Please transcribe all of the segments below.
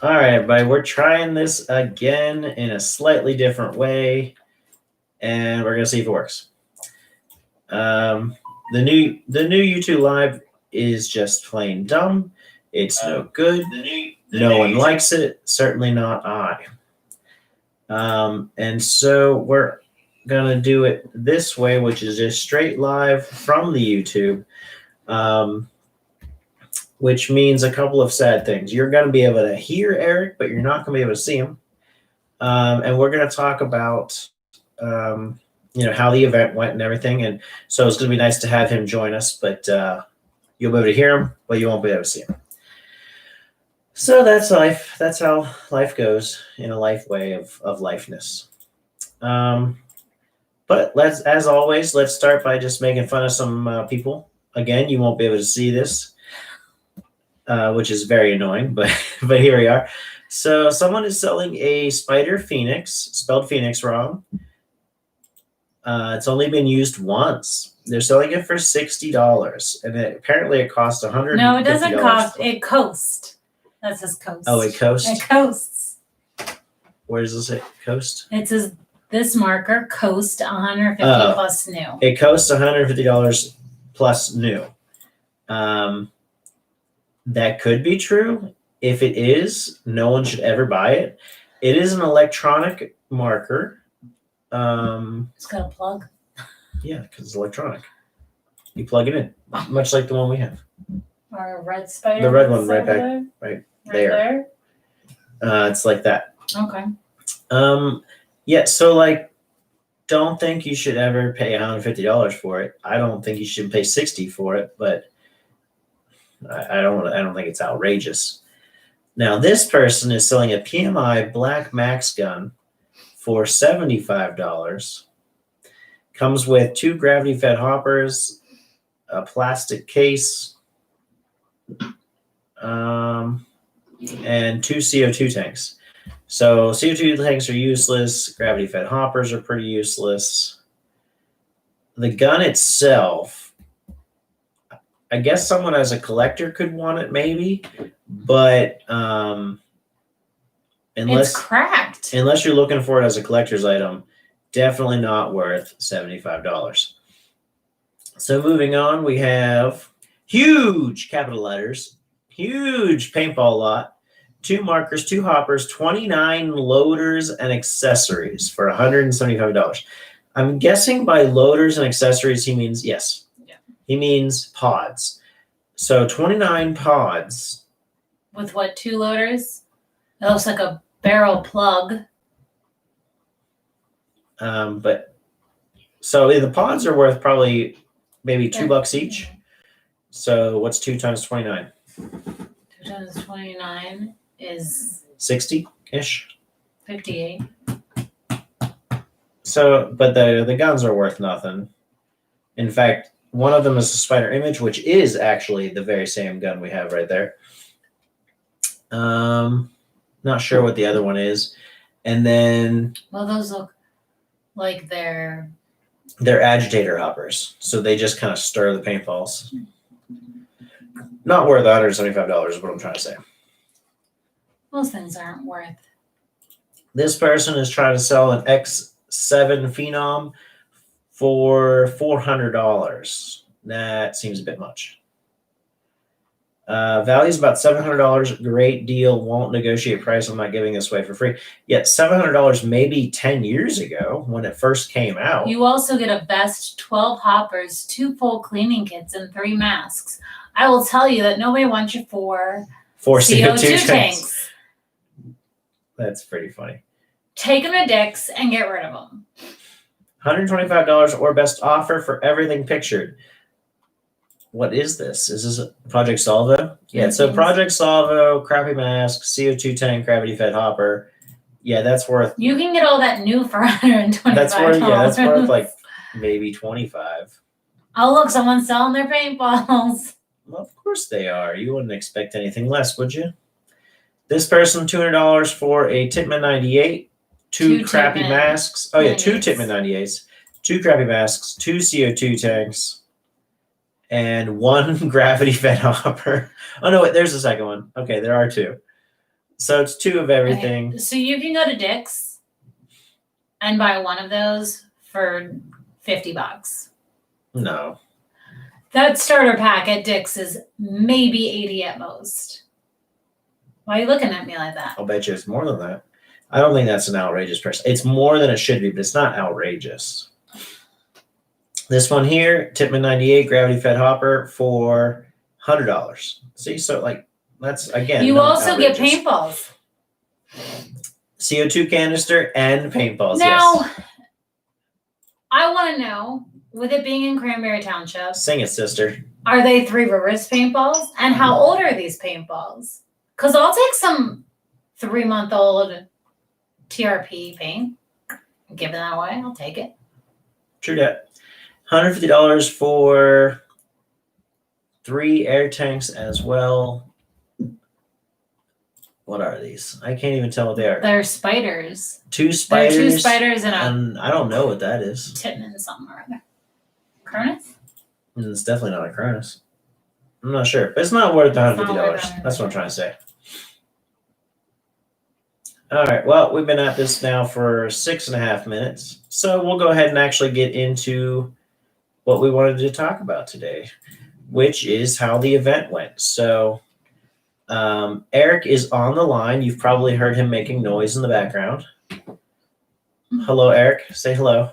All right, everybody, we're trying this again in a slightly different way, and we're gonna see if it works. The new YouTube Live is just plain dumb. It's no good. No one likes it. Certainly not I. And so we're gonna do it this way, which is just straight live from the YouTube. Which means a couple of sad things. You're going to be able to hear Eric, but you're not going to be able to see him. And we're going to talk about, how the event went and everything. And so it's going to be nice to have him join us, but you'll be able to hear him, but you won't be able to see him. So that's life. That's how life goes in a life way of lifeness. But as always, let's start by just making fun of some people. Again, you won't be able to see this. Which is very annoying, but here we are. So someone is selling a Spider Phoenix, spelled Phoenix wrong. It's only been used once. They're selling it for $60, and apparently it costs $100. No, it doesn't cost. It costs. That says coast. Oh, it costs? It costs. Where does this say coast? It says this marker cost $150 plus new. It costs $150 plus new. That could be true. If it is, no one should ever buy it. It is an electronic marker. It's got a plug. Yeah, because it's electronic. You plug it in, much like the one we have. Or a red spider. The red one right back, right there. It's like that. Okay. Yeah, so don't think you should ever pay $150 for it. I don't think you should pay $60 for it, but I don't think it's outrageous. Now, this person is selling a PMI Black Max gun for $75. Comes with 2 gravity-fed hoppers, a plastic case, and 2 CO2 tanks. So CO2 tanks are useless. Gravity-fed hoppers are pretty useless. The gun itself, I guess someone as a collector could want it, maybe, but it's cracked. Unless you're looking for it as a collector's item, definitely not worth $75. So moving on, we have huge capital letters, huge paintball lot, 2 markers, 2 hoppers, 29 loaders and accessories for $175. I'm guessing by loaders and accessories he means yes. He means pods. So 29 pods. With what, 2 loaders? It looks like a barrel plug. But so the pods are worth probably maybe $2 each. So what's 2 times 29? 2 times 29 is 60-ish. 58. So, but the guns are worth nothing. In fact, one of them is a Spider Image, which is actually the very same gun we have right there. Not sure what the other one is. And then... Well, those look like they're agitator hoppers. So they just kind of stir the paintballs. Not worth $175 is what I'm trying to say. Those things aren't worth. This person is trying to sell an X7 Phenom for $400. That seems a bit much. Value is about $700. Great deal. Won't negotiate price. I'm not giving this away for free. Yet $700 maybe 10 years ago when it first came out. You also get a vest, 12 hoppers, 2 full cleaning kits, and 3 masks. I will tell you that nobody wants you for CO2 tanks. That's pretty funny. Take them to Dick's and get rid of them. $125 or best offer for everything pictured. What is this? Is this Project Salvo? Yeah, so Project Salvo, crappy mask, CO2 tank, gravity-fed hopper. Yeah, that's worth... You can get all that new for $125. That's worth like maybe $25. Oh, look, someone's selling their paintballs. Well, of course they are. You wouldn't expect anything less, would you? This person, $200 for a Tippmann 98, 2 crappy masks. Oh, yeah, 2 Tippmann 98s, 2 crappy masks, 2 CO2 tanks, and 1 gravity-fed hopper. Oh, no, wait, there's the second one. Okay, there are 2. So it's 2 of everything. Okay. So you can go to Dick's and buy one of those for $50. No. That starter pack at Dick's is maybe 80 at most. Why are you looking at me like that? I'll bet you it's more than that. I don't think that's an outrageous price. It's more than it should be, but it's not outrageous. This one here, Tippmann 98 gravity fed hopper for $100. See, so like that's again. You also outrageous. get paintballs. CO2 canister and paintballs. Now, yes. I want to know, with it being in Cranberry Township, Sing it, sister. are they Three Rivers paintballs? And how old are these paintballs? Because I'll take some 3-month-old TRP paint and give it that away. I'll take it. True that. $150 for 3 air tanks as well. What are these? I can't even tell what they are. They're spiders. 2 spiders. They're 2 spiders and a And I don't know what that is. Tippmann something or other. Cronus? It's definitely not a Cronus. I'm not sure, but it's not worth $150. It's not worth $150. That's what I'm trying to say. All right. Well, we've been at this now for 6.5 minutes, so we'll go ahead and actually get into what we wanted to talk about today, which is how the event went. So, Eric is on the line. You've probably heard him making noise in the background. Hello, Eric. Say hello.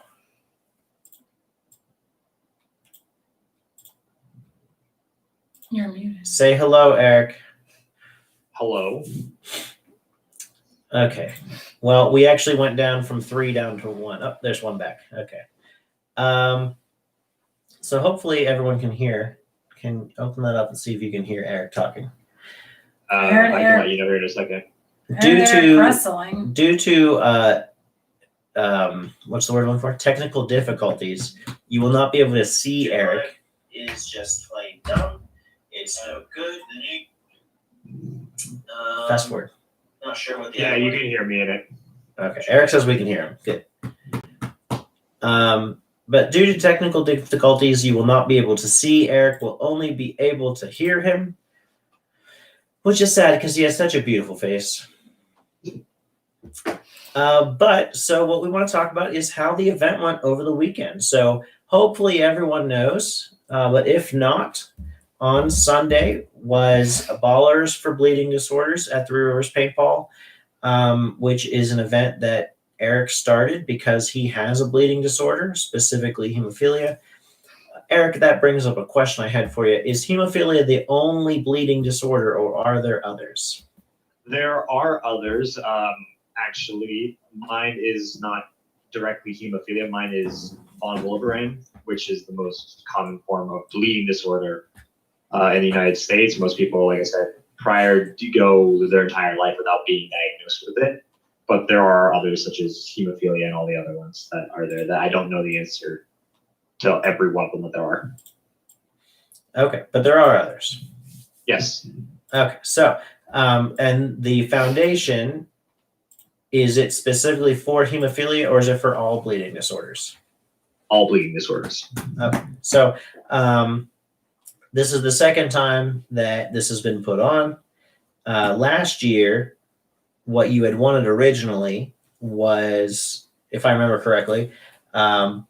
You're muted. Say hello, Eric. Hello. Okay. Well, we actually went down from 3 down to 1. Oh, there's 1 back. Okay. So hopefully everyone can hear. Can open that up and see if you can hear Eric talking. I can let you know here in a second. Due to wrestling. what's the word I'm looking for? Technical difficulties, you will not be able to see Eric. Is just plain dumb. It's no good. Fast forward. Not sure what the Yeah, you can hear me in it. Okay. Eric says we can hear him. Good. But due to technical difficulties, you will not be able to see Eric. Will only be able to hear him, which is sad because he has such a beautiful face. But so what we want to talk about is how the event went over the weekend. So hopefully everyone knows, but if not, on Sunday was Ballers for Bleeding Disorders at Three Rivers Paintball, which is an event that Eric started because he has a bleeding disorder, specifically hemophilia. Eric, that brings up a question I had for you. Is hemophilia the only bleeding disorder, or are there others? There are others. Actually, mine is not directly hemophilia. Mine is von Willebrand, which is the most common form of bleeding disorder in the United States. Most people, like I said, prior to go their entire life without being diagnosed with it. But there are others such as hemophilia and all the other ones that are there that I don't know the answer to every one of them that there are. Okay, but there are others. Yes. Okay, so and the foundation, is it specifically for hemophilia or is it for all bleeding disorders? All bleeding disorders. Okay, so this is the second time that this has been put on. Last year, what you had wanted originally was, if I remember correctly,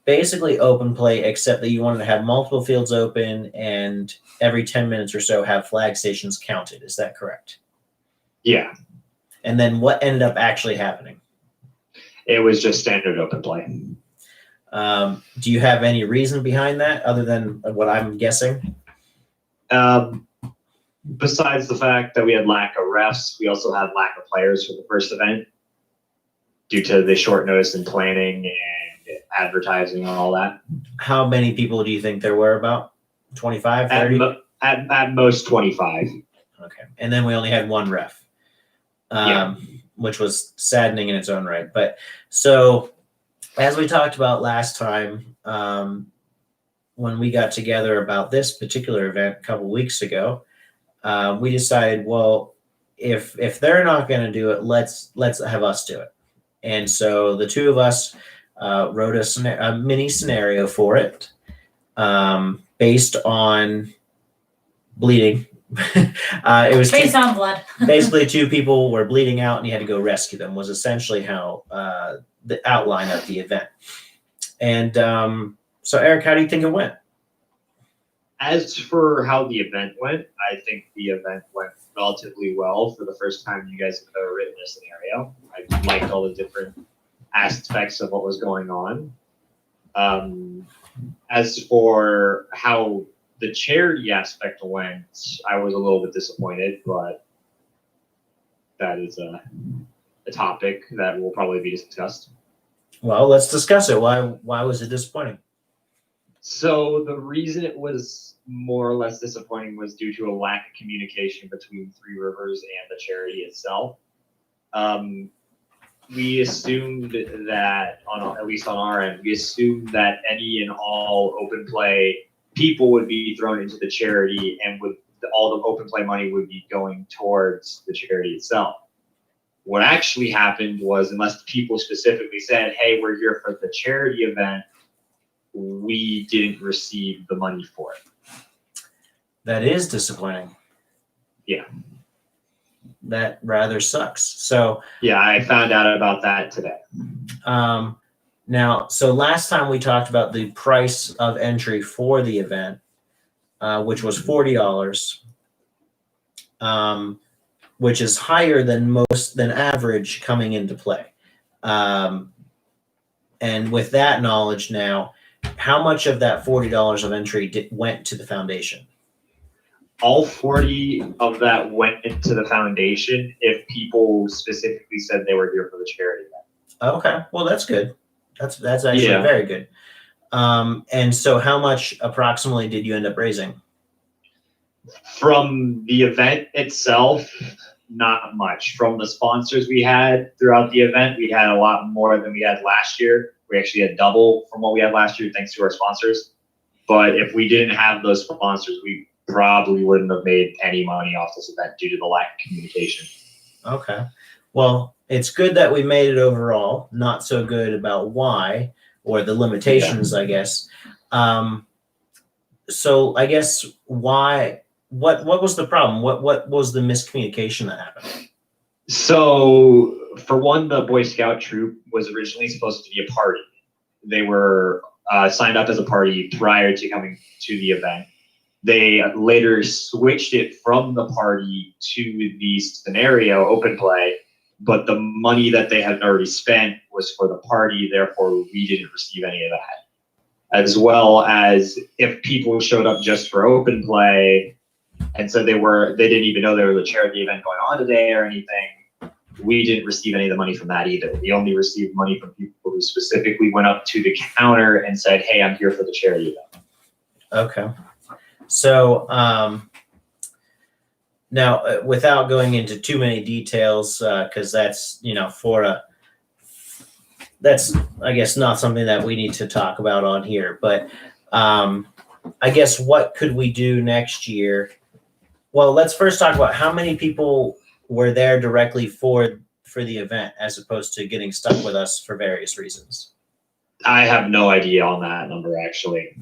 basically open play, except that you wanted to have multiple fields open and every 10 minutes or so have flag stations counted. Is that correct? Yeah. And then what ended up actually happening? It was just standard open play. Do you have any reason behind that other than what I'm guessing? Besides the fact that we had lack of refs, we also had lack of players for the first event due to the short notice and planning and advertising and all that. How many people do you think there were? About 25, 30? At most 25. Okay. And then we only had 1 ref, which was saddening in its own right. But so as we talked about last time, when we got together about this particular event a couple weeks ago, we decided, well, if they're not going to do it, let's have us do it. And so the 2 of us wrote a mini scenario for it based on bleeding It was Based on blood. basically two people were bleeding out and you had to go rescue them was essentially how the outline of the event. And so Eric, how do you think it went? As for how the event went, I think the event went relatively well for the first time you guys have ever written a scenario. I liked all the different aspects of what was going on. As for how the charity aspect went, I was a little bit disappointed, but that is a topic that will probably be discussed. Well, let's discuss it. Why was it disappointing? So the reason it was more or less disappointing was due to a lack of communication between Three Rivers and the charity itself. We assumed that, at least on our end, we assumed that any and all open play people would be thrown into the charity, and all the open play money would be going towards the charity itself. What actually happened was, unless people specifically said, "Hey, we're here for the charity event," we didn't receive the money for it. That is disappointing. Yeah. That rather sucks. So yeah, I found out about that today. Now, so last time we talked about the price of entry for the event, which was $40, which is higher than average coming into play. And with that knowledge now, how much of that $40 of entry went to the foundation? All 40 of that went into the foundation if people specifically said they were here for the charity event. Okay, well, that's good. That's actually very good. And so how much approximately did you end up raising? From the event itself, not much. From the sponsors we had throughout the event, we had a lot more than we had last year. We actually had double from what we had last year thanks to our sponsors. But if we didn't have those sponsors, we probably wouldn't have made any money off this event due to the lack of communication. Okay. Well, it's good that we made it overall. Not so good about why or the limitations, I guess. So I guess why? What was the problem? What was the miscommunication that happened? So for one, the Boy Scout troop was originally supposed to be a party. They were signed up as a party prior to coming to the event. They later switched it from the party to the scenario open play, but the money that they had already spent was for the party, therefore we didn't receive any of that. As well as if people showed up just for open play and said they didn't even know there was a charity event going on today or anything, we didn't receive any of the money from that either. We only received money from people who specifically went up to the counter and said, "Hey, I'm here for the charity event." Okay. So now, without going into too many details, because that's that's I guess not something that we need to talk about on here. But I guess what could we do next year? Well, let's first talk about how many people were there directly for the event, as opposed to getting stuck with us for various reasons. I have no idea on that number actually.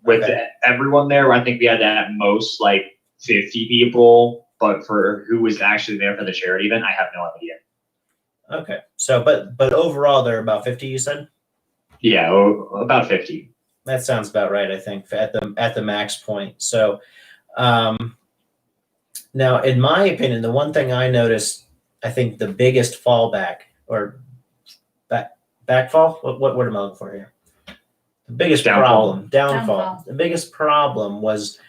With everyone there, I think we had at most like 50 people, but for who was actually there for the charity event, I have no idea. Okay. So, but overall, there are about 50, you said? Yeah, about 50. That sounds about right, I think, at the max point. So, now, in my opinion, the one thing I noticed, I think the biggest fallback or backfall. What word am I looking for here? The biggest downfall. The biggest problem was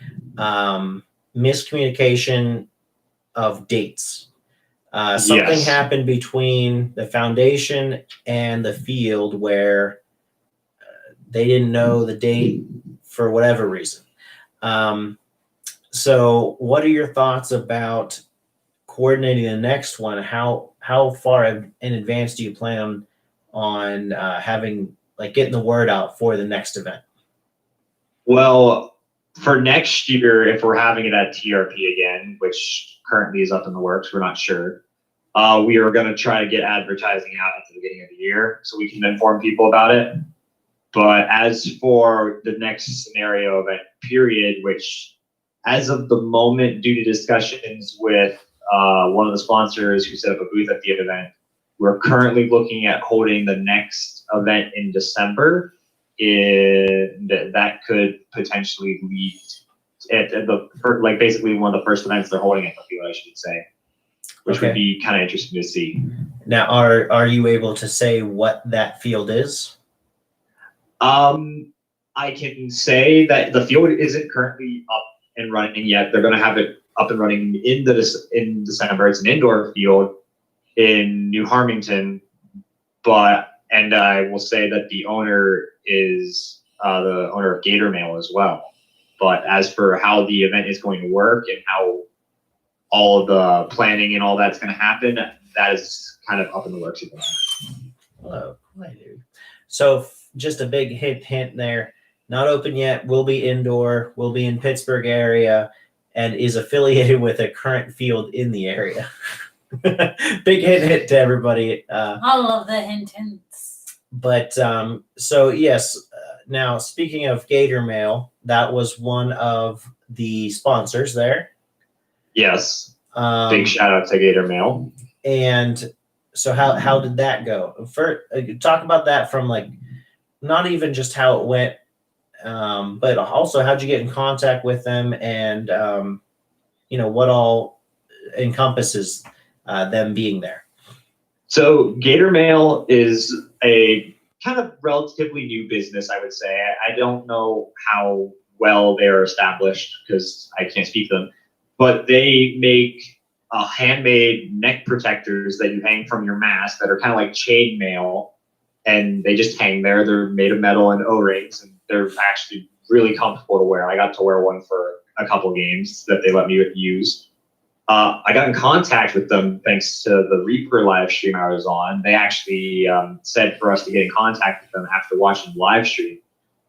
miscommunication of dates. Something happened between the foundation and the field where they didn't know the date for whatever reason. So what are your thoughts about coordinating the next one? How far in advance do you plan on having, like, getting the word out for the next event? Well, for next year, if we're having it at TRP again, which currently is up in the works, we're not sure. We are going to try to get advertising out at the beginning of the year so we can inform people about it. But as for the next scenario event period, which as of the moment, due to discussions with one of the sponsors who set up a booth at the event, we're currently looking at holding the next event in December. That could potentially lead at basically one of the first events they're holding at the field, I should say, which would be kind of interesting to see. Now, are you able to say what that field is? I can say that the field isn't currently up and running yet. They're going to have it up and running in December. It's an indoor field in New Harmington, and I will say that the owner is the owner of Gator Mail as well. But as for how the event is going to work and how all of the planning and all that's going to happen, that is kind of up in the works at the moment. Hello. Hi, dude. So just a big hint there. Not open yet. Will be indoor. Will be in Pittsburgh area, and is affiliated with a current field in the area. Big hint to everybody. All of the hints. But so yes. Now speaking of Gator Mail, that was one of the sponsors there. Yes. Big shout out to Gator Mail. And so how did that go? Talk about that from like not even just how it went, but also how'd you get in contact with them, and what all encompasses them being there. So Gator Mail is a kind of relatively new business, I would say. I don't know how well they're established because I can't speak to them, but they make handmade neck protectors that you hang from your mask that are kind of like chain mail, and they just hang there. They're made of metal and O-rings, and they're actually really comfortable to wear. I got to wear one for a couple games that they let me use. I got in contact with them thanks to the Reaper live stream I was on. They actually said for us to get in contact with them after watching the live stream,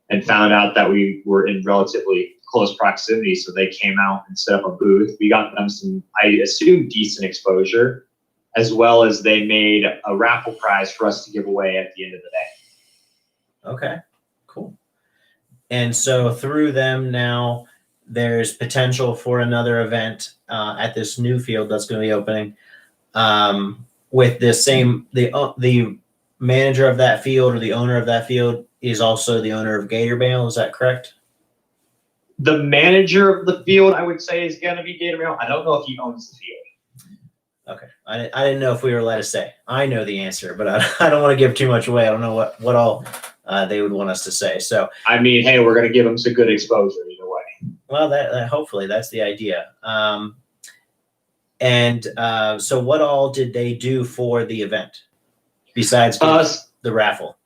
and found out that we were in relatively close proximity. So they came out and set up a booth. We got them some, I assume, decent exposure, as well as they made a raffle prize for us to give away at the end of the day. Okay, cool. And so through them now, there's potential for another event at this new field that's going to be opening with this same, the manager of that field or the owner of that field is also the owner of Gator Mail. Is that correct? The manager of the field, I would say, is going to be Gator Mail. I don't know if he owns the field. Okay. I didn't know if we were allowed to say. I know the answer, but I don't want to give too much away. I don't know what all they would want us to say. So, I mean, hey, we're going to give them some good exposure either way. Well, that hopefully that's the idea. So what all did they do for the event besides the raffle?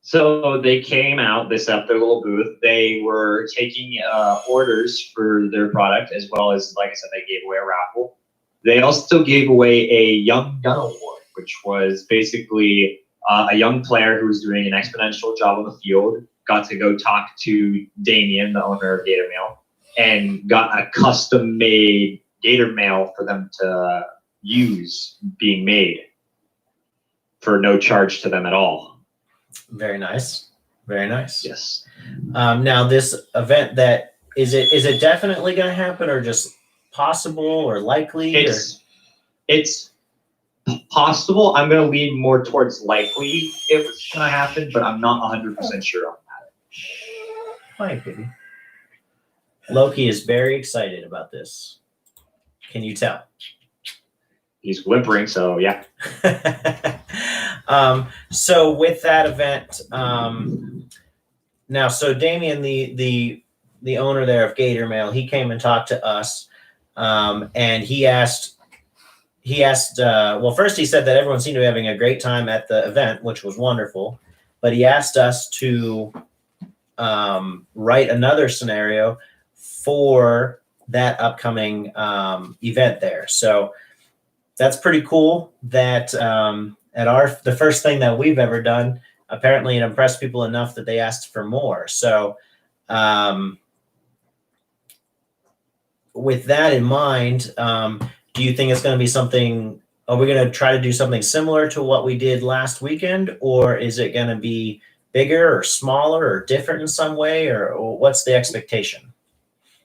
So they came out, they set up their little booth. They were taking orders for their product, as well as, like I said, they gave away a raffle. They also gave away a Young Gun Award, which was basically a young player who was doing an exponential job on the field, got to go talk to Damien, the owner of Gator Mail, and got a custom-made Gator Mail for them to use being made for no charge to them at all. Very nice. Very nice. Yes. Now this event, that is it definitely going to happen, or just possible or likely? It's possible. I'm going to lean more towards likely if it's going to happen, but I'm not 100% sure on that. Hi, baby. Loki is very excited about this. Can you tell? He's whimpering, so yeah. So with that event, now, so Damien, the owner there of Gator Mail, he came and talked to us, and he asked, well, first he said that everyone seemed to be having a great time at the event, which was wonderful, but he asked us to write another scenario for that upcoming event there. So that's pretty cool that at the first thing that we've ever done, apparently it impressed people enough that they asked for more. So with that in mind, do you think it's going to be something, are we going to try to do something similar to what we did last weekend, or is it going to be bigger or smaller or different in some way, or what's the expectation?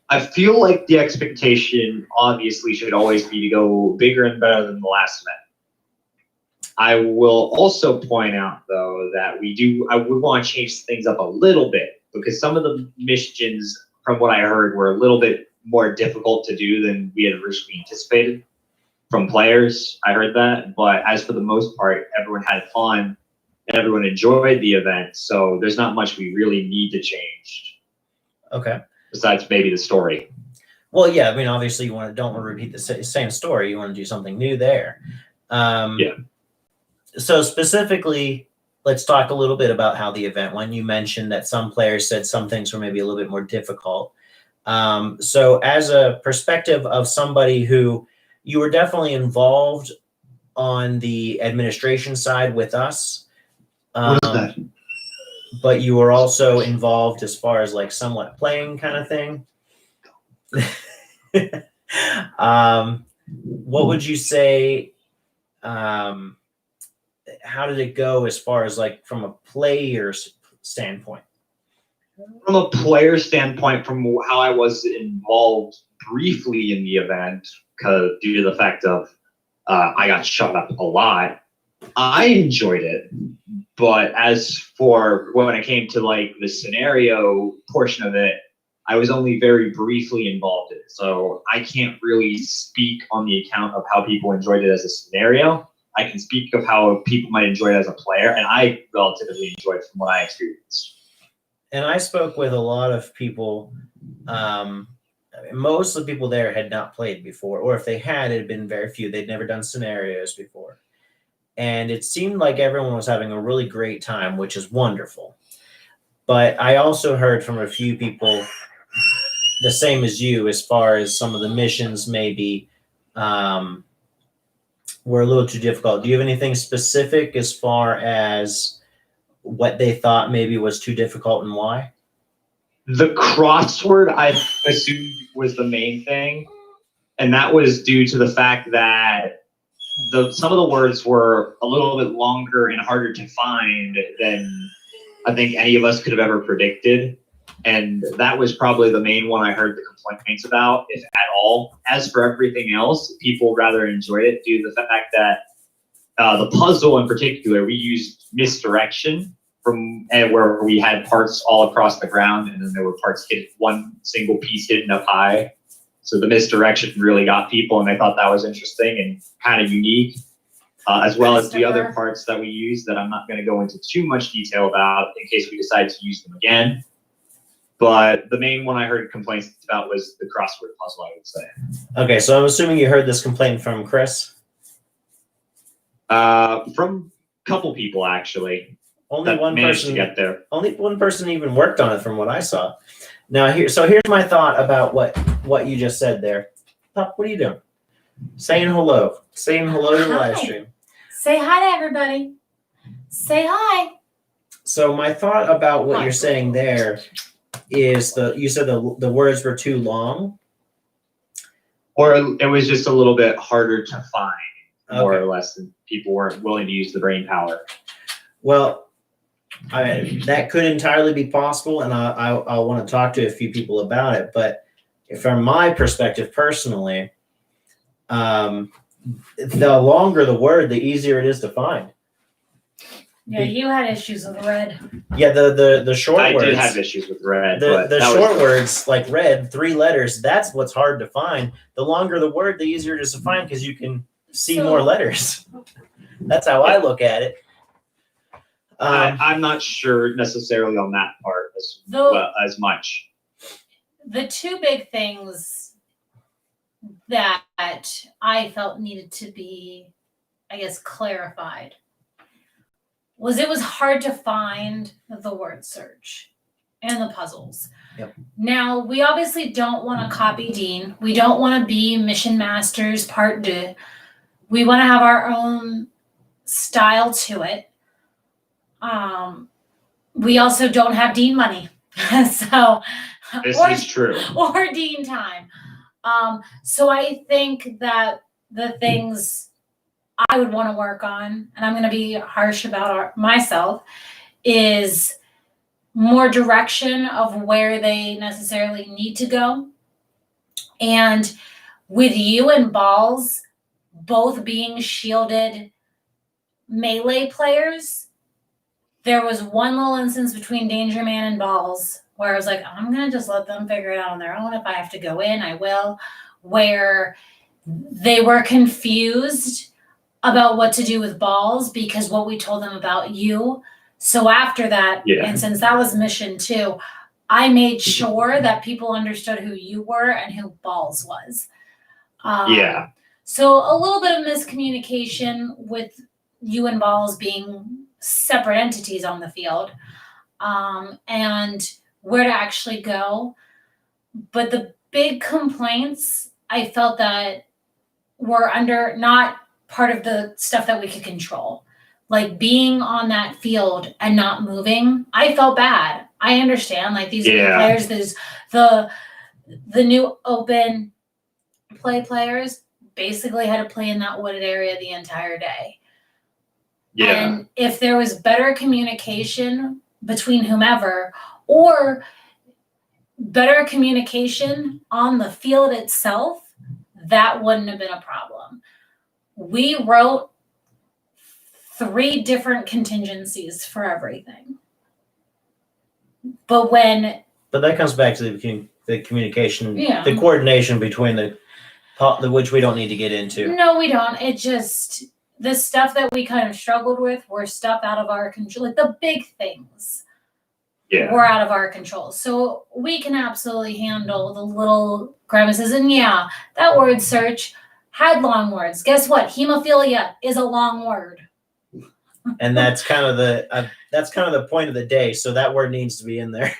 I feel like the expectation obviously should always be to go bigger and better than the last event. I will also point out though that I would want to change things up a little bit because some of the missions, from what I heard, were a little bit more difficult to do than we had originally anticipated from players. I heard that, but as for the most part, everyone had fun and everyone enjoyed the event. So there's not much we really need to change. Okay. Besides maybe the story. Well, yeah. I mean, obviously, don't want to repeat the same story. You want to do something new there. Yeah. So specifically, let's talk a little bit about how the event went. You mentioned that some players said some things were maybe a little bit more difficult. So as a perspective of somebody who you were definitely involved on the administration side with us, but you were also involved as far as like somewhat playing kind of thing. What would you say? How did it go as far as like from a player's standpoint? From a player standpoint, from how I was involved briefly in the event, because due to the fact of I got shut up a lot, I enjoyed it. But as for when it came to like the scenario portion of it, I was only very briefly involved in it. So I can't really speak on the account of how people enjoyed it as a scenario. I can speak of how people might enjoy it as a player, and I relatively enjoyed it from what I experienced. And I spoke with a lot of people. Most of the people there had not played before, or if they had, it had been very few. They'd never done scenarios before. And it seemed like everyone was having a really great time, which is wonderful. But I also heard from a few people the same as you, as far as some of the missions maybe were a little too difficult. Do you have anything specific as far as what they thought maybe was too difficult and why? The crossword, I assumed, was the main thing. And that was due to the fact that some of the words were a little bit longer and harder to find than I think any of us could have ever predicted. And that was probably the main one I heard the complaints about, if at all. As for everything else, people rather enjoyed it due to the fact that the puzzle in particular, we used misdirection from where we had parts all across the ground, and then there were parts hidden, one single piece hidden up high. So the misdirection really got people, and they thought that was interesting and kind of unique, as well as the other parts that we used that I'm not going to go into too much detail about in case we decide to use them again. But the main one I heard complaints about was the crossword puzzle, I would say. Okay, so I'm assuming you heard this complaint from Chris? From a couple people, actually. Only one managed person to get there. Only one person even worked on it from what I saw. Now here's my thought about what you just said there. Pup, what are you doing? Saying hello. Saying hello to the live stream. Say hi to everybody. Say hi. So my thought about what you're saying there is you said the words were too long. Or it was just a little bit harder to find, more Okay. or less, and people weren't willing to use the brain power. Well, that could entirely be possible, and I'll want to talk to a few people about it. But from my perspective personally, the longer the word, the easier it is to find. Yeah, you had issues with red. Yeah, the short I words. did have issues with red. The but that short was words like red, 3 letters, that's what's hard to find. The longer the word, the easier it is to find because you can see more letters. That's how I look at it. I'm not sure necessarily on that part as much. The two big things that I felt needed to be, I guess, clarified was it was hard to find the word search and the puzzles. Yep. Now, we obviously don't want to copy Dean. We don't want to be Mission Masters Part 2. We want to have our own style to it. We also don't have Dean money. So This is true. or Dean time. So I think that the things I would want to work on, and I'm going to be harsh about myself, is more direction of where they necessarily need to go And with you and Balls both being shielded melee players, there was one little instance between Danger Man and Balls where I was like, I'm going to just let them figure it out on their own. If I have to go in, I will. Where they were confused about what to do with Balls because what we told them about you. So after that, and since that was mission 2, I made sure that people understood who you were and who Balls was. So a little bit of miscommunication with you and Balls being separate entities on the field, and where to actually go. But the big complaints I felt that were not part of the stuff that we could control. Like being on that field and not moving, I felt bad. I understand, like these new players, there's the new open play players basically had to play in that wooded area the entire day. And if there was better communication between whomever, or better communication on the field itself, that wouldn't have been a problem. We wrote 3 different contingencies for everything. But that comes back to the communication, the coordination between the which we don't need to get into. No, we don't. It just, the stuff that we kind of struggled with were stuff out of our control. Like the big things were out of our control. So we can absolutely handle the little grimaces. And that word search had long words. Guess what? Hemophilia is a long word. And that's kind of the point of the day. So that word needs to be in there.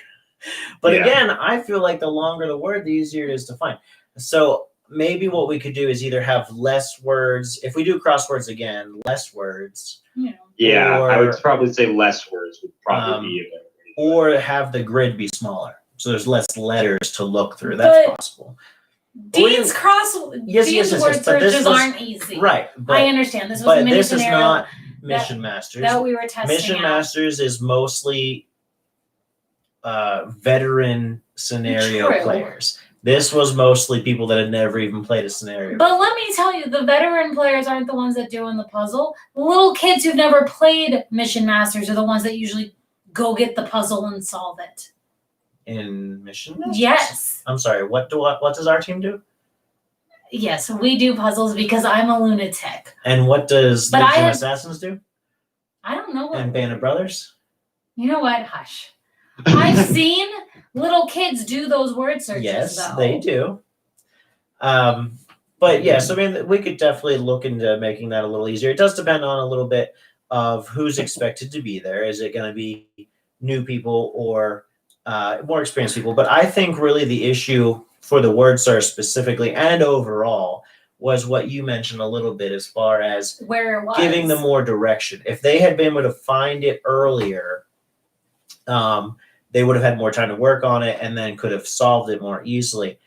But again, I feel like the longer the word, the easier it is to find. So maybe what we could do is either have less words. If we do crosswords again, less words. I would probably say less words would probably be a better way. Or have the grid be smaller, so there's less letters to look through. That's possible. Dean's word searches aren't easy. Right. But, I understand. This was a mini scenario. Is not Mission Masters. That we were testing Mission Masters is mostly veteran scenario players. This was mostly people that had never even played a scenario. But let me tell you, the veteran players aren't the ones that do in the puzzle. The little kids who've never played Mission Masters are the ones that usually go get the puzzle and solve it. In Mission Masters? Yes. I'm sorry, what does our team do? Yes, we do puzzles because I'm a lunatic. And what does Legion Assassins do? I don't know. And Band of Brothers? You know what? Hush. I've seen little kids do those word searches. Yes, though. They do. But yes, I mean, we could definitely look into making that a little easier. It does depend on a little bit of who's expected to be there. Is it going to be new people or more experienced people? But I think really the issue for the word search specifically and overall was what you mentioned a little bit as far as where it was. Giving them more direction. If they had been able to find it earlier, they would have had more time to work on it and then could have solved it more easily.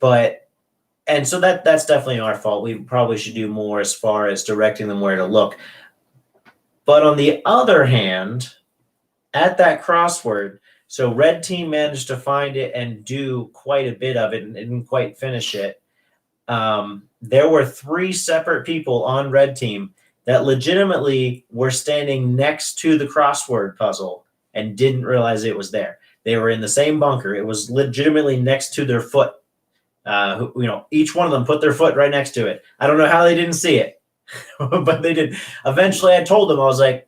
And so that's definitely our fault. We probably should do more as far as directing them where to look. But on the other hand, at that crossword, so red team managed to find it and do quite a bit of it and didn't quite finish it. There were 3 separate people on red team that legitimately were standing next to the crossword puzzle and didn't realize it was there. They were in the same bunker. It was legitimately next to their foot. Each one of them put their foot right next to it. I don't know how they didn't see it, but they did. Eventually, I told them, I was like,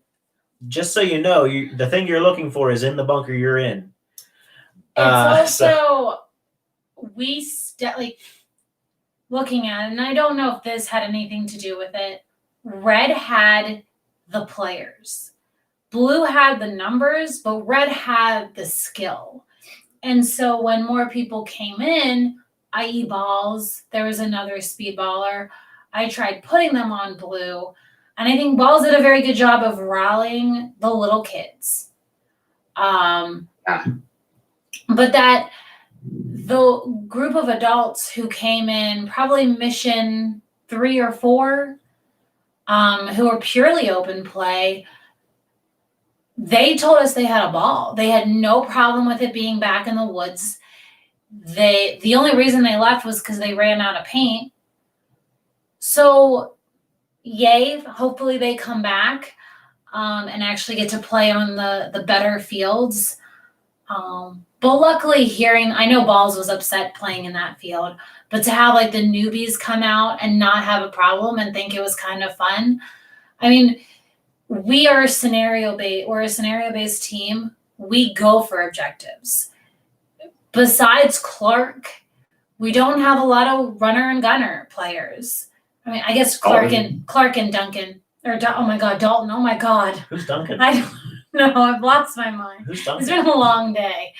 just so you know, the thing you're looking for is in the bunker you're in. It's also, looking at it, and I don't know if this had anything to do with it. Red had the players. Blue had the numbers, but red had the skill. And so when more people came in, i.e. Balls, there was another speedballer, I tried putting them on blue. And I think Balls did a very good job of rallying the little kids. But that the group of adults who came in, probably mission 3 or 4, who were purely open play, they told us they had a ball. They had no problem with it being back in the woods. the only reason they left was because they ran out of paint. So yay, hopefully they come back and actually get to play on the better fields. But luckily I know Balls was upset playing in that field, but to have like the newbies come out and not have a problem and think it was kind of fun. I mean, we're a scenario-based team. We go for objectives. Besides Clark, we don't have a lot of runner and gunner players. I mean, I guess Clark and Duncan, oh my God, Dalton. Oh my God. Who's Duncan? I don't know. I've lost my mind. Who's Duncan? It's been a long day.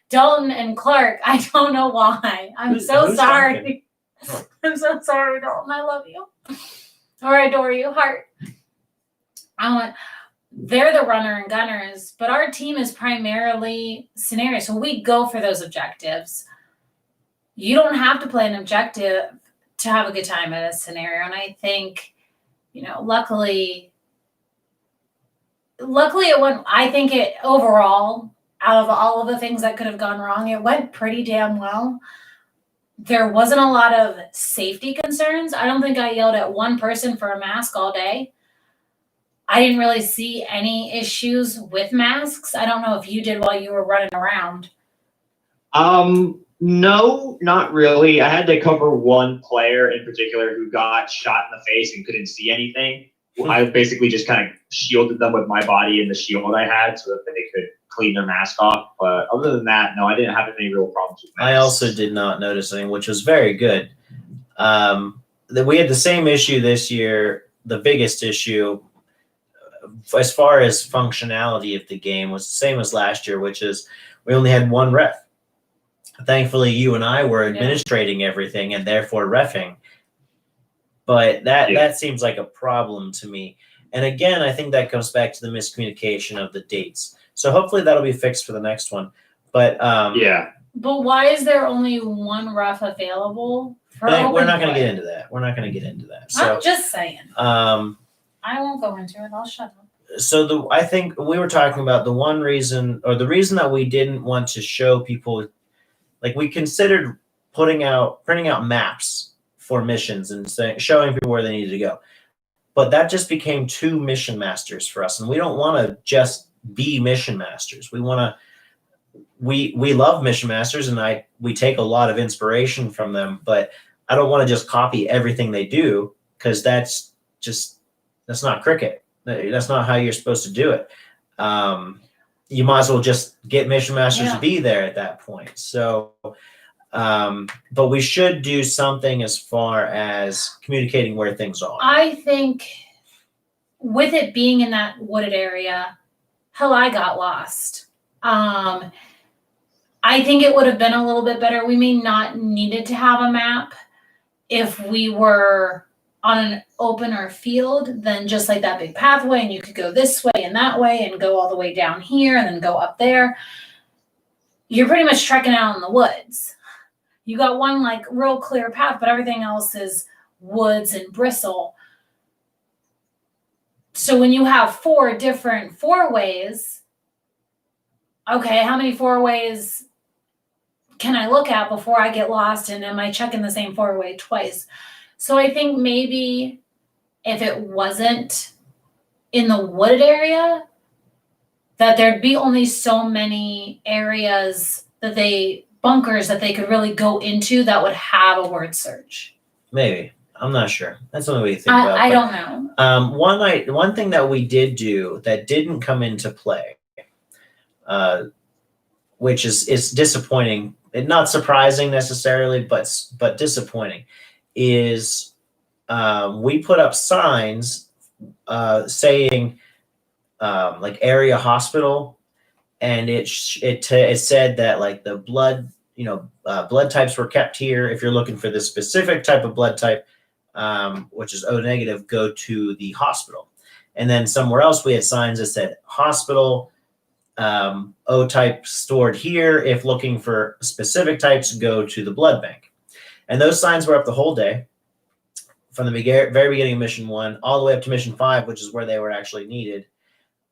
Dalton and Clark. I don't know why. Who's sorry. I'm so sorry, Dalton. I love you. Or I adore you, heart. They're the runner and gunners, but our team is primarily scenario. So we go for those objectives. You don't have to play an objective to have a good time at a scenario. And I think, luckily it went, I think it overall, out of all of the things that could have gone wrong, it went pretty damn well. There wasn't a lot of safety concerns. I don't think I yelled at one person for a mask all day. I didn't really see any issues with masks. I don't know if you did while you were running around. No, not really. I had to cover one player in particular who got shot in the face and couldn't see anything. I basically just kind of shielded them with my body and the shield I had so that they could clean their mask off. But other than that, no, I didn't have any real problems with masks. I also did not notice anything, which was very good. That we had the same issue this year. The biggest issue, as far as functionality of the game, was the same as last year, which is we only had one ref. Thankfully, you and I were administrating everything and therefore reffing. But that seems like a problem to me. And again, I think that comes back to the miscommunication of the dates. So hopefully that'll be fixed for the next one. But yeah. But why is there only one ref available for we're not going to get into that. We're not going to get into that. So I'm just saying. I won't go into it. I'll shut up. So I think we were talking about the reason that we didn't want to show people, like we considered printing out maps for missions and showing people where they needed to go. But that just became two mission masters for us. And we don't want to just be mission masters. We love mission masters and we take a lot of inspiration from them, but I don't want to just copy everything they do because that's not cricket. That's not how you're supposed to do it. You might as well just get mission masters to be there at that point. So, but we should do something as far as communicating where things are. I think with it being in that wooded area, I got lost. I think it would have been a little bit better. We may not needed to have a map if we were on an opener field than just like that big pathway and you could go this way and that way and go all the way down here and then go up there. You're pretty much trekking out in the woods. You got one like real clear path, but everything else is woods and bristle. So when you have 4 different 4-ways, okay, how many 4-ways can I look at before I get lost? And am I checking the same 4-way twice? So I think maybe if it wasn't in the wooded area, that there'd be only so many areas bunkers that they could really go into that would have a word search. Maybe. I'm not sure. That's something we think about. I don't know. One thing that we did do that didn't come into play, which is disappointing, and not surprising necessarily, but disappointing, is we put up signs saying like area hospital, and it said that like the blood blood types were kept here. If you're looking for this specific type of blood type, which is O negative, go to the hospital. And then somewhere else we had signs that said hospital, O type stored here. If looking for specific types, go to the blood bank. And those signs were up the whole day, from the very beginning of mission 1 all the way up to mission 5, which is where they were actually needed.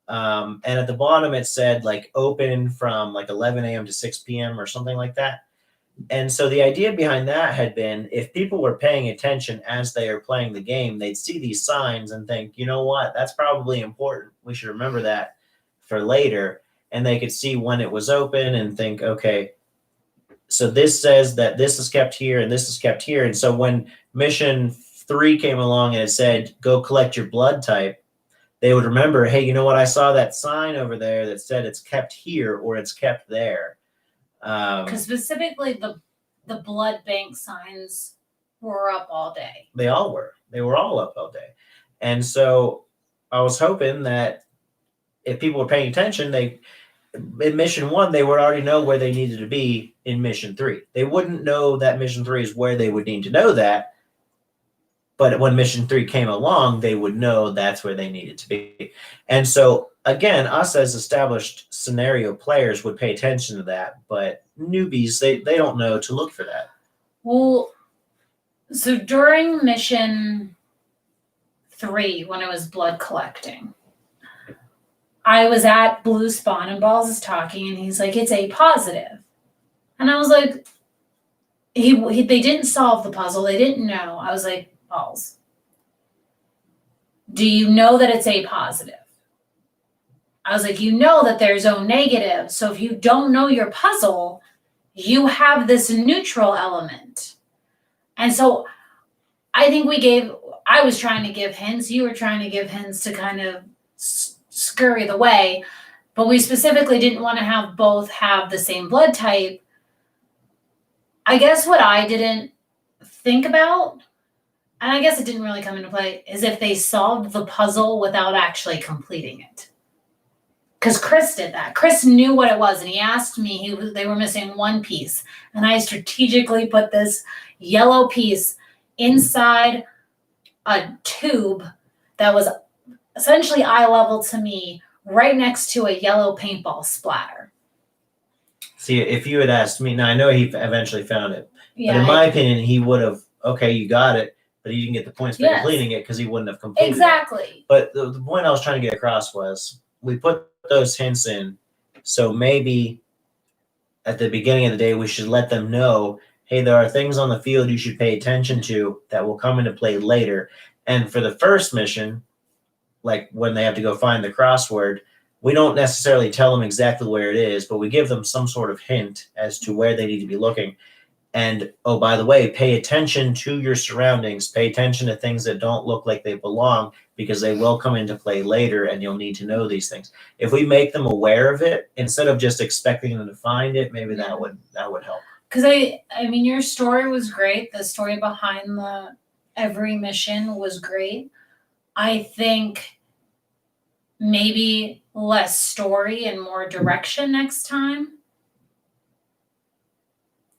And at the bottom it said like open from like 11 a.m. to 6 p.m. or something like that. And so the idea behind that had been if people were paying attention as they are playing the game, they'd see these signs and think, you know what, that's probably important. We should remember that for later. And they could see when it was open and think, okay, so this says that this is kept here and this is kept here. And so when mission 3 came along and it said, go collect your blood type, they would remember, hey, you know what? I saw that sign over there that said it's kept here or it's kept there. Because specifically the blood bank signs were up all day. They all were. They were all up all day. And so I was hoping that if people were paying attention, in mission 1, they would already know where they needed to be in mission 3. They wouldn't know that mission 3 is where they would need to know that. But when mission 3 came along, they would know that's where they needed to be. And so, again, us as established scenario players would pay attention to that. But newbies, they don't know to look for that. Well, so during mission 3, when it was blood collecting, I was at Blue Spawn and Balls is talking and he's like, it's A positive. And I was like, they didn't solve the puzzle. They didn't know. I was like, Balls, do you know that it's A positive? I was like, you know that there's O negative. So if you don't know your puzzle, you have this neutral element. And so I think I was trying to give hints. You were trying to give hints to kind of scurry the way, but we specifically didn't want to have both have the same blood type. I guess what I didn't think about, and I guess it didn't really come into play, is if they solved the puzzle without actually completing it. Because Chris did that. Chris knew what it was, and he asked me, they were missing one piece, and I strategically put this yellow piece inside a tube that was essentially eye level to me, right next to a yellow paintball splatter. See, if you had asked me, now I know he eventually found it, Yeah, but in my opinion, he would have, okay, you got it, but he didn't get the points for Yes. completing it because he wouldn't have completed it. exactly. But the point I was trying to get across was we put those hints in, so maybe at the beginning of the day, we should let them know, hey, there are things on the field you should pay attention to that will come into play later. And for the first mission, like when they have to go find the crossword, we don't necessarily tell them exactly where it is, but we give them some sort of hint as to where they need to be looking. And, oh, by the way, pay attention to your surroundings. Pay attention to things that don't look like they belong because they will come into play later and you'll need to know these things. If we make them aware of it, instead of just expecting them to find it, maybe that would help. Because I mean, your story was great. The story behind every mission was great. I think maybe less story and more direction next time.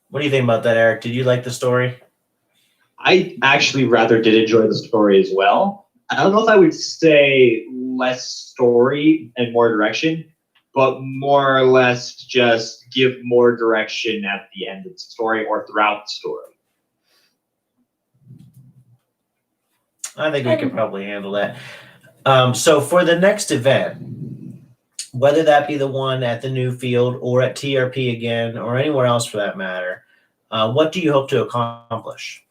What do you think about that, Eric? Did you like the story? I actually rather did enjoy the story as well. I don't know if I would say less story and more direction, but more or less just give more direction at the end of the story or throughout the story. I think we could probably handle that. So for the next event, whether that be the one at the new field or at TRP again or anywhere else for that matter, what do you hope to accomplish?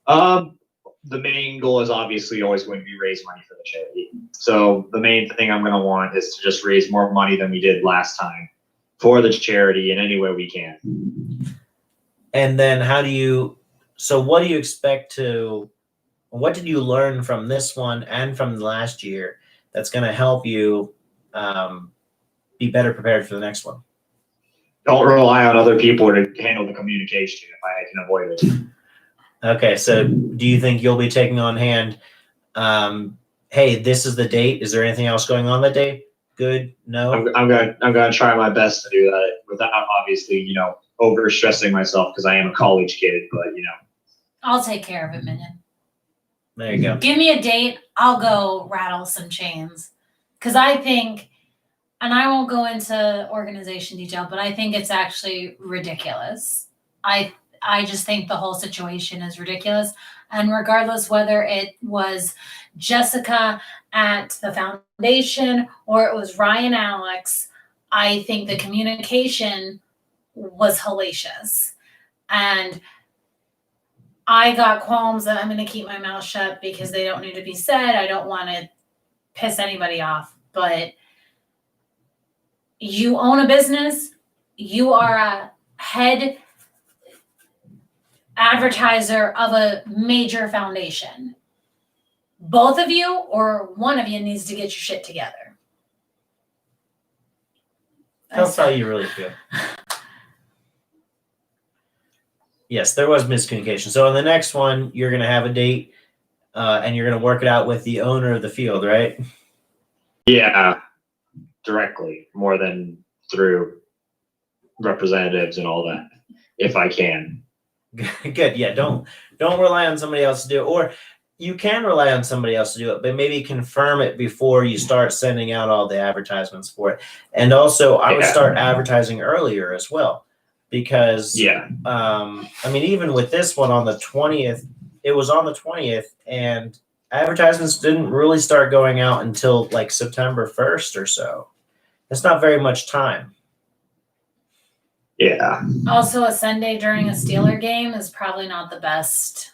The main goal is obviously always going to be raise money for the charity. So the main thing I'm going to want is to just raise more money than we did last time for the charity in any way we can. And then what do you expect what did you learn from this one and from last year that's going to help you be better prepared for the next one? Don't rely on other people to handle the communication if I can avoid it. Okay, so do you think you'll be taking on hand, hey, this is the date. Is there anything else going on that day? Good? No? I'm gonna try my best to do that without obviously, over stressing myself because I am a college kid, but I'll take care of it, Minion. There you go. Give me a date. I'll go rattle some chains. Because I think, and I won't go into organization detail, but I think it's actually ridiculous. I just think the whole situation is ridiculous. And regardless whether it was Jessica at the foundation or it was Ryan Alex, I think the communication was hellacious. And I got qualms that I'm going to keep my mouth shut because they don't need to be said. I don't want to piss anybody off. But you own a business. You are a head advertiser of a major foundation. Both of you or one of you needs to get your shit together. That's how you really feel. Yes, there was miscommunication. So on the next one, you're going to have a date and you're going to work it out with the owner of the field, right? Yeah, directly, more than through representatives and all that, if I can. Good. Yeah, don't rely on somebody else to do it. Or you can rely on somebody else to do it, but maybe confirm it before you start sending out all the advertisements for it. And also, I would start advertising earlier as well. Because I mean, even with this one on the 20th, it was on the 20th, and advertisements didn't really start going out until like September 1st or so. That's not very much time. Yeah. Also, a Sunday during a Steeler game is probably not the best.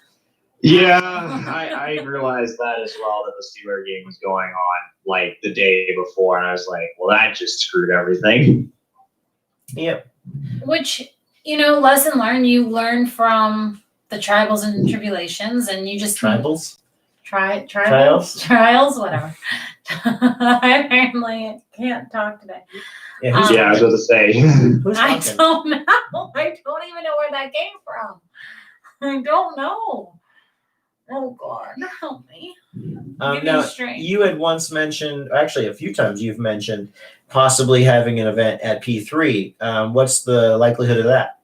Yeah, I realized that as well, that the Steeler game was going on like the day before, and I was like, well, that just screwed everything. Yep. Which, lesson learned. You learn from the trials and tribulations, and you just Tribals? trials, whatever. I apparently can't talk today. Yeah, I was about to say. Who's I talking? don't know. I don't even know where that came from. I don't know. Oh God, help me. Give me Now, strength. you had once mentioned, actually a few times you've mentioned possibly having an event at P3. What's the likelihood of that?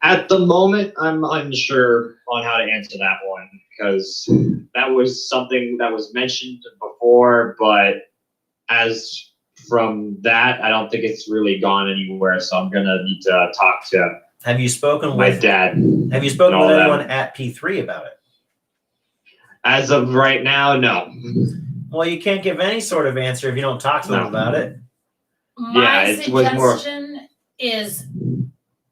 At the moment, I'm unsure on how to answer that one, because that was something that was mentioned before, but as from that, I don't think it's really gone anywhere, so I'm going to need to talk to Have you spoken my with dad. Have you spoken and with all anyone that. at P3 about it? As of right now, no. Well, you can't give any sort of answer if you don't talk to them No. about it. My it was more- suggestion is,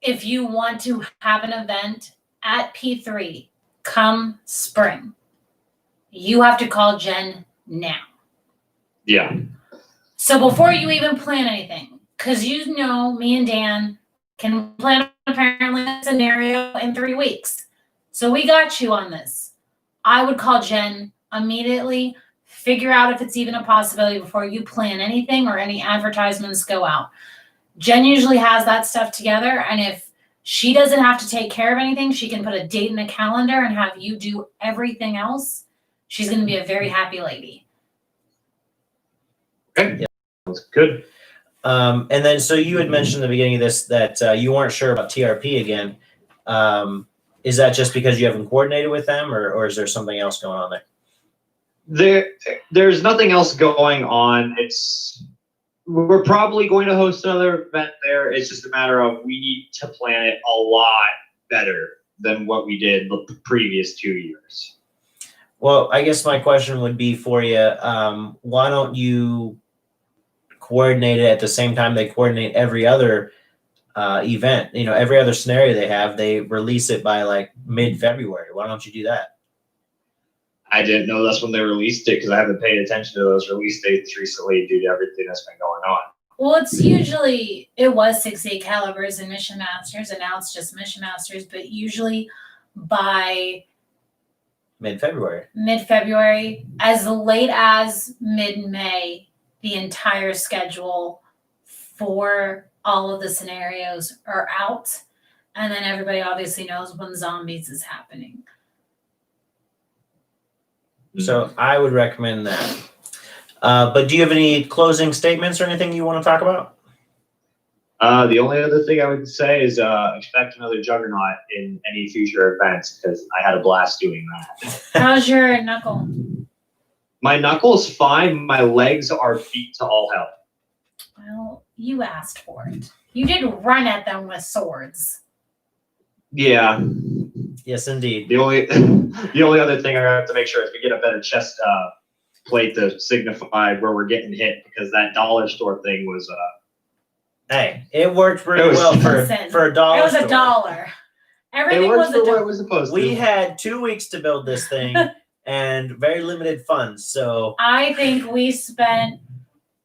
if you want to have an event at P3 come spring, you have to call Jen now. Yeah. So before you even plan anything, because me and Dan can plan apparently a scenario in 3 weeks. So we got you on this. I would call Jen immediately, figure out if it's even a possibility before you plan anything or any advertisements go out. Jen usually has that stuff together, and if she doesn't have to take care of anything, she can put a date in the calendar and have you do everything else. She's going to be a very happy lady. Okay. Yeah. That's good. And then, so you had mentioned at the beginning of this that you weren't sure about TRP again. Is that just because you haven't coordinated with them, or is there something else going on there? There's nothing else going on. We're probably going to host another event there. It's just a matter of we need to plan it a lot better than what we did the previous 2 years. Well, I guess my question would be for you, why don't you coordinate it at the same time they coordinate every other event? Every other scenario they have, they release it by like mid-February. Why don't you do that? I didn't know that's when they released it, because I haven't paid attention to those release dates recently due to everything that's been going on. Well, it was 6.8 calibers and Mission Masters, and now it's just Mission Masters, but usually by Mid-February, as late as mid-May, the entire schedule for all of the scenarios are out. And then everybody obviously knows when Zombies is happening. So I would recommend that. But do you have any closing statements or anything you want to talk about? The only other thing I would say is expect another Juggernaut in any future events, because I had a blast doing that. How's your knuckle? My knuckle's fine. My legs are beat to all hell. Well, you asked for it. You did run at them with swords. Yeah. Yes, indeed. The only other thing I have to make sure is we get a better chest plate to signify where we're getting hit, because that dollar store thing was Hey, it worked pretty It was- well Listen, for a dollar. It was store. $1. It Everything worked was for what it $1. was supposed to. We had 2 weeks to build this thing and very limited funds. So I think we spent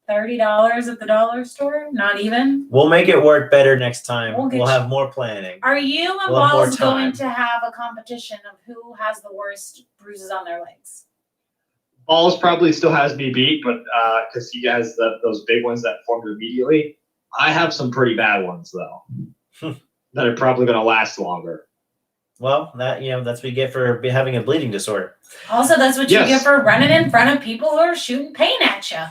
$30 at the dollar store. Not even. we'll make it work better next time. We'll get We'll you- have more planning. Are you and We'll have more Balls going time. to have a competition of who has the worst bruises on their legs? Balls probably still has me beat, but because he has those big ones that formed immediately. I have some pretty bad ones though that are probably going to last longer. Well, that's what you get for having a bleeding disorder. Also, that's what you Yes. get for running in front of people who are shooting paint at you.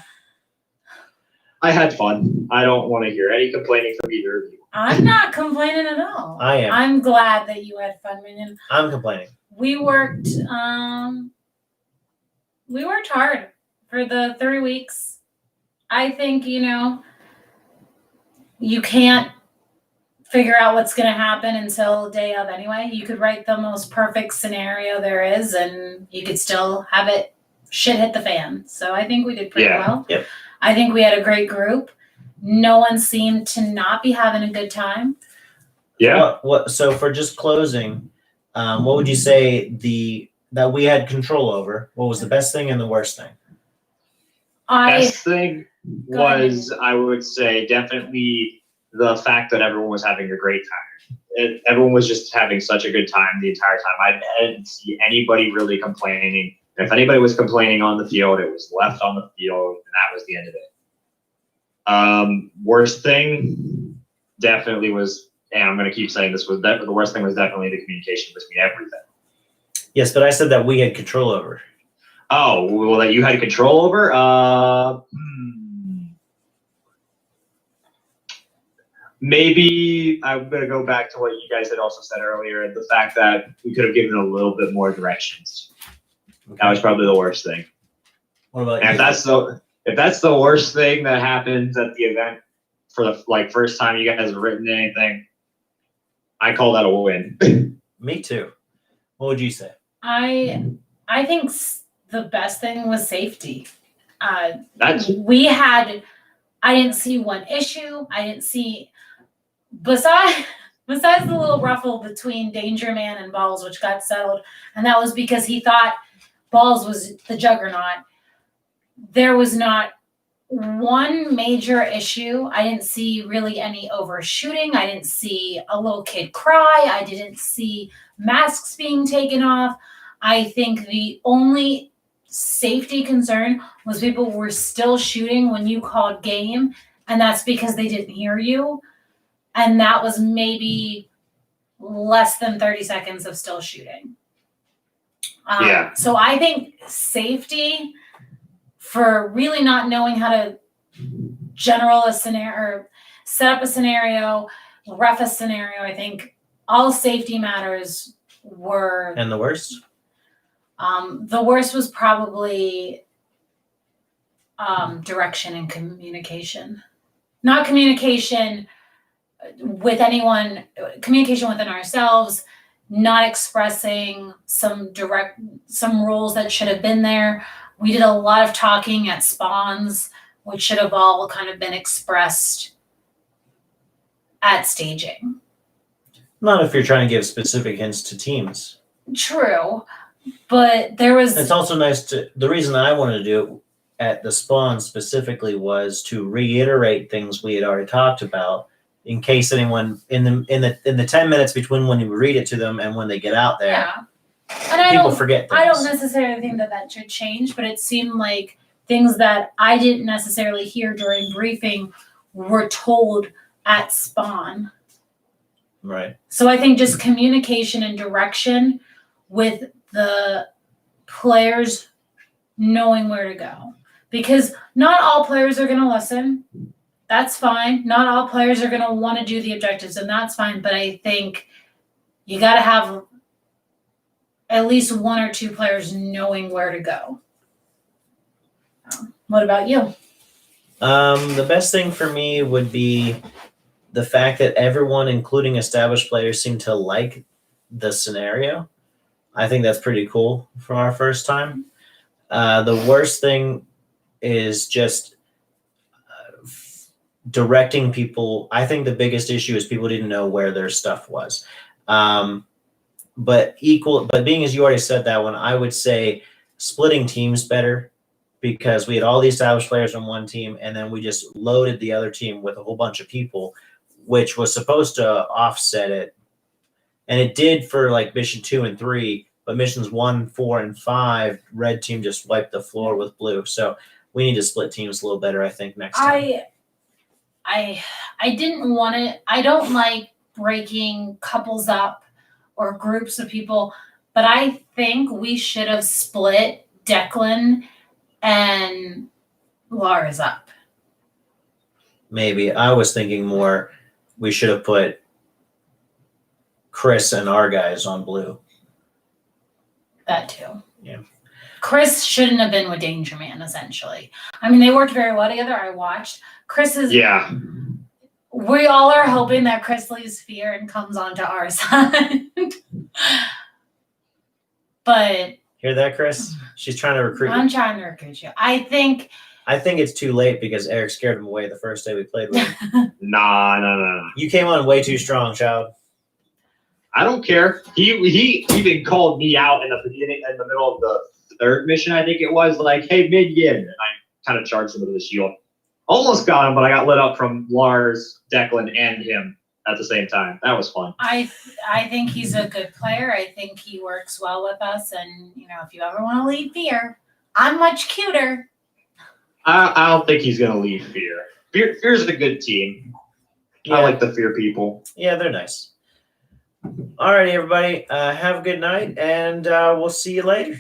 I had fun. I don't want to hear any complaining from either of you. I'm not complaining at all. I am. I'm glad that you had fun, Minion. I'm complaining. We worked hard for the 3 weeks. I think, you can't figure out what's going to happen until day of anyway. You could write the most perfect scenario there is and you could still have it shit hit the fan. So I think we did pretty Yeah. well. Yep. I think we had a great group. No one seemed to not be having a good time. Yeah. So for just closing, what would you say that we had control over? What was the best thing and the worst thing? Best thing Go ahead. was, I would say, definitely the fact that everyone was having a great time. Everyone was just having such a good time the entire time. I didn't see anybody really complaining. And if anybody was complaining on the field, it was left on the field, and that was the end of it. Worst thing definitely was, and I'm going to keep saying this, the worst thing was definitely the communication between everything. Yes, but I said that we had control over. Oh, well, that you had control over? Maybe I'm going to go back to what you guys had also said earlier, the fact that we could have given a little bit more directions. That was probably the worst thing. What about And you? if that's the worst thing that happens at the event for the first time you guys have written anything, I call that a win. Me too. What would you say? I think the best thing was safety. That's I didn't see one issue. I didn't see, besides the little ruffle between Danger Man and Balls, which got settled, and that was because he thought Balls was the juggernaut. There was not one major issue. I didn't see really any overshooting. I didn't see a little kid cry. I didn't see masks being taken off. I think the only safety concern was people were still shooting when you called game, and that's because they didn't hear you. And that was maybe less than 30 seconds of still shooting. Yeah. So I think safety for really not knowing how to general a scenario or set up a scenario, ref a scenario. I think all safety matters were. And the worst? The worst was probably direction and communication. Not communication with anyone, communication within ourselves, not expressing some rules that should have been there. We did a lot of talking at spawns, which should have all kind of been expressed at staging. Not if you're trying to give specific hints to teams. True, but there was. It's also nice the reason I wanted to do it at the spawn specifically was to reiterate things we had already talked about in case anyone in the 10 minutes between when you read it to them and when they get out there, Yeah. And I people don't forget things. I don't necessarily think that should change, but it seemed like things that I didn't necessarily hear during briefing were told at spawn. Right. So I think just communication and direction with the players knowing where to go. Because not all players are going to listen. That's fine. Not all players are going to want to do the objectives, and that's fine. But I think you got to have at least one or two players knowing where to go. What about you? The best thing for me would be the fact that everyone, including established players, seemed to like the scenario. I think that's pretty cool for our first time. The worst thing is just directing people. I think the biggest issue is people didn't know where their stuff was. But being as you already said that one, I would say splitting teams better, because we had all these established players on one team, and then we just loaded the other team with a whole bunch of people, which was supposed to offset it. And it did for like mission 2 and 3, but missions 1, 4, and 5, red team just wiped the floor with blue. So we need to split teams a little better, I think, next time. I didn't want it. I don't like breaking couples up or groups of people, but I think we should have split Declan and Lars up. Maybe. I was thinking more we should have put Chris and our guys on blue. That too. Yeah. Chris shouldn't have been with Danger Man, essentially. I mean, they worked very well together. I watched. Chris is. Yeah. We all are hoping that Chris leaves Fear and comes onto our side. But. Hear that, Chris? She's trying to recruit I'm you. trying to recruit you. I think it's too late because Eric scared him away the first day we played with him. Nah. You came on way too strong, child. I don't care. He even called me out in the beginning, in the middle of the third mission, I think it was, like, hey, mid-yin. And I kind of charged him with the shield. Almost got him, but I got lit up from Lars, Declan, and him at the same time. That was fun. I think he's a good player. I think he works well with us. And, if you ever want to lead Fear, I'm much cuter. I don't think he's going to leave Fear. Fear's a good team. Yeah. I like the Fear people. Yeah, they're nice. All righty, everybody. Have a good night, and we'll see you later.